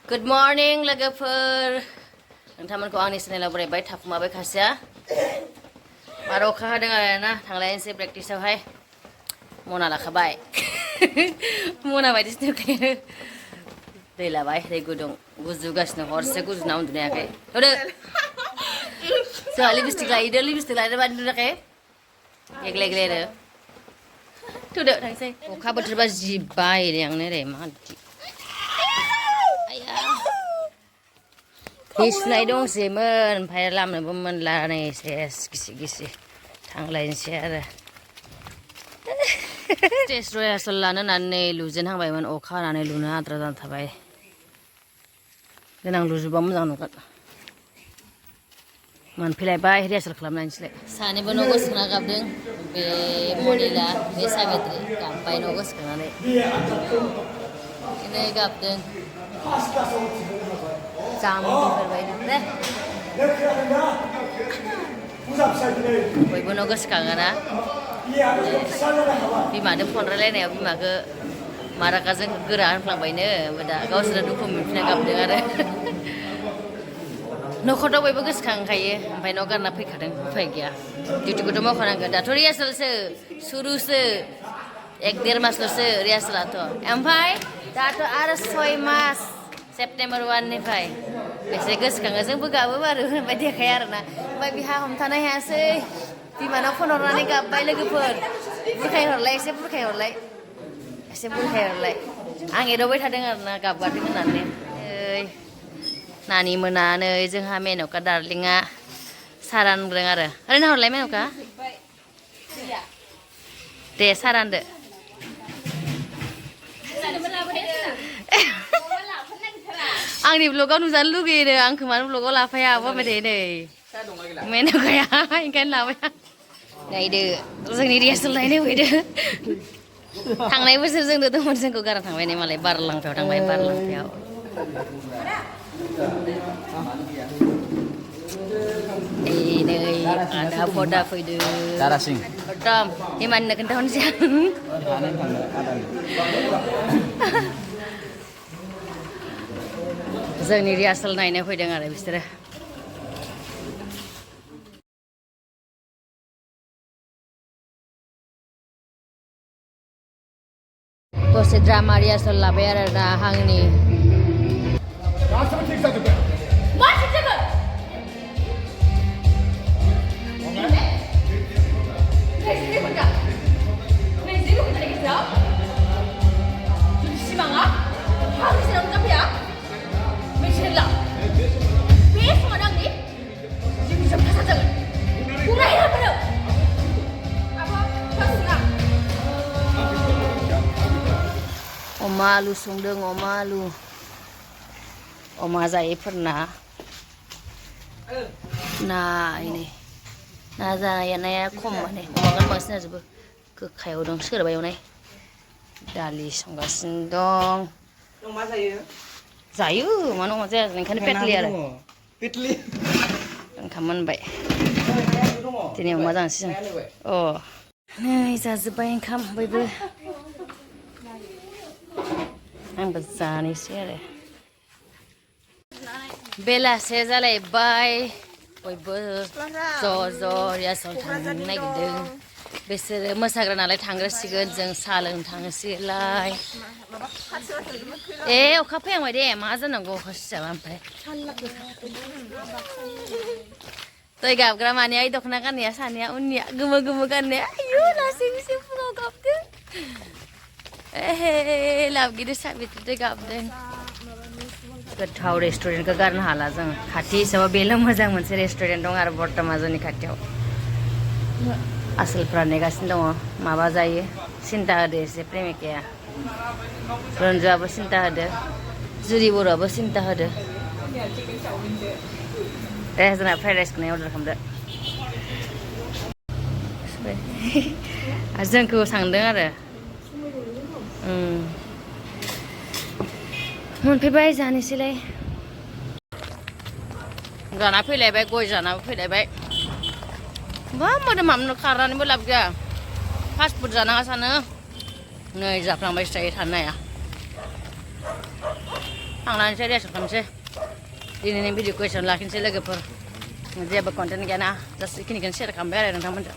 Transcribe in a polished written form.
Good morning लोगोफोर नोंथांमोनखौ आंनि चेनेलाव बरायबाय थाखुमाबाय खासेया बार अखा हादों आरो ना थांलायनोसै प्रेक्टिसावहाय मना लाखाबाय मना बायदिसो नुखायो दै लाबाय दै गुदुं गुजुगासिनो हरसे गुजुना उन्दुनो हायाखै थौदो जोंहा लिपस्टिक लायदो बादि नुवाखै एग्ले एग्ले आरो थौदो थांसै अखा बोथोरबा जि बायो आंनो ओरै मादि दै सुनाय दंसैमोन ओमफ्राय लामनोबो मोनला नै सेस गिसि गिसि थांलायनोसै आरो स्टेज रिहार्सेल लानो होननानै लुजेनहांबायमोन अखा हानानै लुनो आद्रा जाना थाबाय देनां लुजोबा मोजां नुगोन मोनफैलायबाय रिहार्सेल खालामनायनिसैलाय सानैबो न' गोसोखांना गाबदों बे मनिला बे साबित्रि गाबबाय न' गोसोखांनानै बिदिनो गाबदों जाम्बिफोरबायदि दे बयबो न' गोसोखाङोना बिमाजों फन रायलायनायाव बिमाखौ मारागाजों गोरा होनफ्लांबायनो ओमफ्राय दा गावसोरनो दुखु मोनफिनना गाबदों आरो न'खराव बयबो गोसोखांखायो ओमफ्राय न' गारना फैखादों उफाय गैया डिउटिखौथ' मावखानांगोन दाथ' रिहार्सेलसो सुरुसो 1-1.5 मासल'सो रिहार्सेलाथ' ओमफ्राय दाथ' आरो 6 मास सेप्तेम्बर 1निफ्राय बेसे गोसोखाङो जोंबो गाबो बारु होनबाय देखाया आरोना ओमफ्राय बिहा हमथानो हायासै बिमानाव फन हरनानै गाबबाय लोगोफोर बुरखायहरलाय एसे बुरखायहरलाय आं एदावबाय थादों आरोना गाबगादों होननानै नानि मोना नै जोंहा मेन'का दार्लिंआ सारा होनदों आरो ओरैनो हरलाय मेन'का दे सारा होनदो आंनि ब्लगाव नुजानो लुगैयो आंखौ मानो ब्लगाव लाफाया बाबाय थायो नै मेन'काया ओंखायनो लाबाय नायदो जोंनि रिहार्सेल नायनो फैदो थांनाय बोसोर जोंनो दंमोन जोंखौ गारा थांबाय नै मालाय बारलांफायाव थांबाय बारलांफायाव नै आदा फदा फैदो एकदम इमाननो खोन्थाहरनोसै जोंनि रिहार्सेल नायनो फैदों आरो बिसोरो दसे ड्रामा रिहार्सेल लाबाय आरो दा आंनि अमा आलु संदों अमा जायैफोरना नायनै ना जानाया खम माने अमाखौनो बांसिन जाजोबो गोखायाव दं सोरबा एवनाय दालि संगासिनो दं जायो मानो अमा जाया ओंखायनो पेटलि आरो ओंखाम मोनबाय दिनै अमा जानोसै जों नै जाजोब्बाय ओंखाम बयबो आंबो जानोसै आरो बेलासे जालायबाय बयबो ज' रिहार्सेल थांनो नागिरदों बिसोरो मोसाग्रा नालाय थांग्रोसिगोन जों साहा लोंनो थांनोसैलाय अखा फैहांबाय दे मा जानांगौ अखा सिजाबा ओमफ्राय दै गाबग्रा मानिया दख'ना गाननाया सानैया उननिया गोमो गोमो गाननाया आयु लासैसो फुङाव गाबदों लाबगिरि साबित्रि गाबदों गोथाव रेस्टुरेन्टखौ गारनो हाला जों खाथि हिसाबै बेल' मोजां मोनसे रेस्टुरेन्ट दं आरो बर्तमा जोंनि खाथियाव आसोलफ्रा नेगासिनो दङ माबा जायो सिन्था होदो एसे प्रेमिकाया रन्जुआबो सिन्था होदो जुरि बर'आबो सिन्था होदो दे जोंना फ्राइड राइसखौनो अर्डार खालामदो जोंखौ सांदों आरो मोनफैबाय जानोसैलाय जाना फैलायबाय गय जानाबो फैलायबाय बा मोदोमामनो खारनानैबो लाब गैया फास्ट फुड जानाङा सानो नै जाफ्लांबाय थायो थानो हाया थांनानैसो रेस्ट खालामसै दिनैनि भिडिअखौ एसेयावनो लाखिनोसै लोगोफोर जेबो कन्टेन्ट गैयाना जास्ट बेखिनिखौनो सेयार खालामबाय आरो नोंथांमोनजों